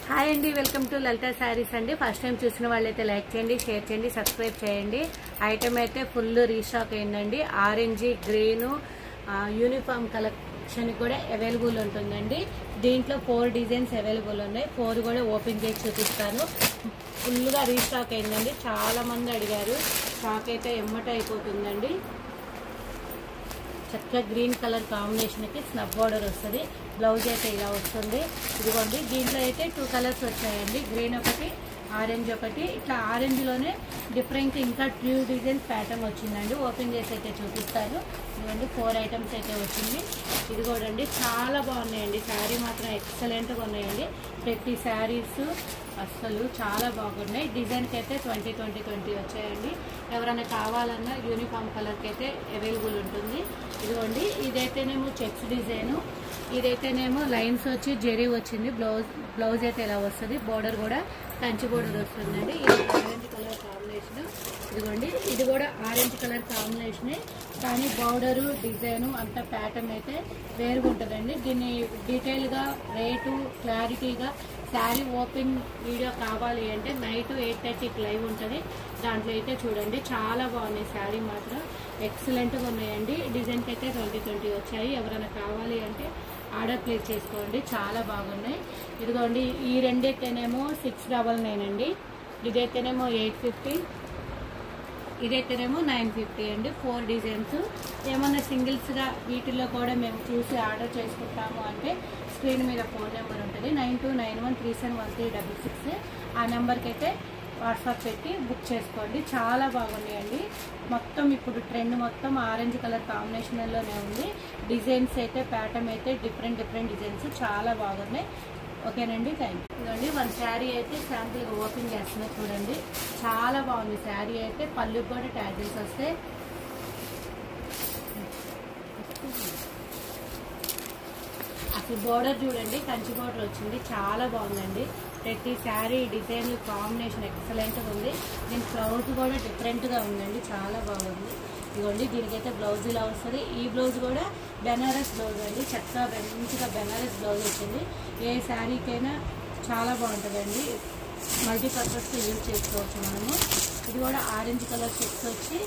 Hi అండి, welcome to లలిత శారీస్ అండి. First time చూసిన వాళ్ళైతే లైక్ చేయండి, షేర్ చేయండి, సబ్స్క్రైబ్ చేయండి. ఐటమ్ అయితే ఫుల్ రీస్టాక్ అయిందండి. ఆరెంజ్, గ్రీన్ యూనిఫామ్ కలెక్షన్ కూడా అవైలబుల్ ఉంటుందండి. దీంట్లో 4 డిజైన్స్ అవైలబుల్ ఉన్నాయి. 4 కూడా ఓపెన్ చేసి చూపిస్తాను. ఫుల్గా రీస్టాక్ అయిందండి. చాలా మంది అడిగారు. స్టాక్ అయితే ఎమ్మట అయిపోతుందండి. చక్కగా గ్రీన్ కలర్ కాంబినేషన్ కి స్నబ్ బార్డర్ వస్తుంది. బ్లౌజ్ అయితే ఇలా వస్తుంది. ఇదిగోండి, దీంట్లో అయితే 2 కలర్స్ వచ్చాయండి. గ్రీన్ ఒకటి, ఆరెంజ్ ఒకటి. ఇట్లా ఆరెంజ్ లోనే డిఫరెంట్ ఇంకా 2 డిజైన్స్ ప్యాటర్న్ వచ్చిందండి. ఓపెన్ చేసి అయితే చూపిస్తాను. ఇదిగోండి, 4 ఐటమ్స్ అయితే వచ్చింది. ఇదిగోడండి, చాలా బాగున్నాయండి. శారీ మాత్రం ఎక్సలెంట్గా ఉన్నాయండి. ప్రతి శారీస్ అసలు చాలా బాగున్నాయి. డిజైన్కి అయితే 20 వచ్చాయండి. ఎవరైనా కావాలన్నా యూనిఫామ్ కలర్కి అయితే అవైలబుల్ ఉంటుంది. ఇదిగోండి, ఇదైతేనేమో చెక్స్ డిజైను, ఇదైతేనేమో లైన్స్ వచ్చి జెరీ వచ్చింది. బ్లౌజ్ అయితే ఇలా వస్తుంది. బోర్డర్ కూడా కంచి బోర్డర్ వస్తుందండి. ఇది ఆరెంజ్ కలర్ కాంబినేషన్. ఇదిగోండి, ఇది కూడా ఆరెంజ్ కలర్ కాంబినేషనే, కానీ బోర్డరు డిజైను అంత ప్యాటర్న్ అయితే వేరుగా ఉంటుందండి. దీన్ని డీటెయిల్గా రేటు క్లారిటీగా శారీ ఓపెన్ వీడియో కావాలి అంటే నైట్ 8:30కి లైవ్ ఉంటుంది. దాంట్లో అయితే చూడండి, చాలా బాగున్నాయి. శారీ మాత్రం ఎక్సలెంట్గా ఉన్నాయండి. డిజైన్కి అయితే 20 వచ్చాయి. ఎవరైనా కావాలి అంటే ఆర్డర్ ప్లేస్ చేసుకోండి. చాలా బాగున్నాయి. ఇదిగోండి, ఈ రెండైతేనేమో 699 అండి. ఇదైతేనేమో 850, ఇదైతేనేమో 950 అండి. 4 డిజైన్స్. ఏమన్నా సింగిల్స్గా వీటిల్లో కూడా మేము చూసి ఆర్డర్ చేసుకుంటాము అంటే స్క్రీన్ మీద ఫోన్ నెంబర్ ఉంటుంది. 9291371366. ఆ నెంబర్కి అయితే వాట్సాప్ పెట్టి బుక్ చేసుకోండి. చాలా బాగున్నాయండి. మొత్తం ఇప్పుడు ట్రెండ్ మొత్తం ఆరెంజ్ కలర్ కాంబినేషన్లోనే ఉంది. డిజైన్స్ అయితే ప్యాటర్న్ అయితే డిఫరెంట్ డిజైన్స్ చాలా బాగున్నాయి. ఓకేనండి, థ్యాంక్ యూ. ఇదండి, 1 శారీ అయితే శాంపుల్గా ఓపెన్ చేస్తున్నా చూడండి. చాలా బాగుంది శారీ అయితే. పళ్ళుకి కూడా ట్యాజిల్స్ వస్తాయి. అసలు బోర్డర్ చూడండి, కంచి బోర్డర్ వచ్చింది. చాలా బాగుందండి. ప్రతి శారీ డిజైన్ కాంబినేషన్ ఎక్సలెంట్గా ఉంది. దీని బ్లౌజ్ కూడా డిఫరెంట్గా ఉందండి. చాలా బాగుంది. ఇదిగోండి, దీనికైతే బ్లౌజ్ ఇలా వస్తుంది. ఈ బ్లౌజ్ కూడా బెనారస్ బ్లౌజ్ అండి. చక్కగా మంచిగా బెనారస్ బ్లౌజ్ వచ్చింది. ఏ శారీకైనా చాలా బాగుంటుందండి. మల్టీపర్పస్కి యూజ్ చేసుకోవచ్చు మనము. ఇది కూడా ఆరెంజ్ కలర్ చెక్స్ వచ్చి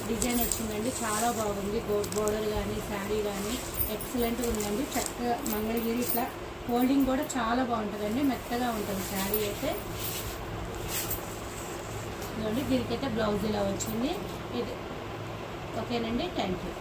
డిజైన్ వచ్చిందండి. చాలా బాగుంది. బోర్డర్ కానీ శారీ కానీ ఎక్సలెంట్గా ఉందండి. చక్కగా మంగళగిరి ఇట్లా హోల్డింగ్ కూడా చాలా బాగుంటుందండి. మెత్తగా ఉంటుంది శారీ అయితే. ఇదిగోండి, దీనికైతే బ్లౌజ్ ఇలా వచ్చింది. ఇది ఓకేనండి, థ్యాంక్ యూ.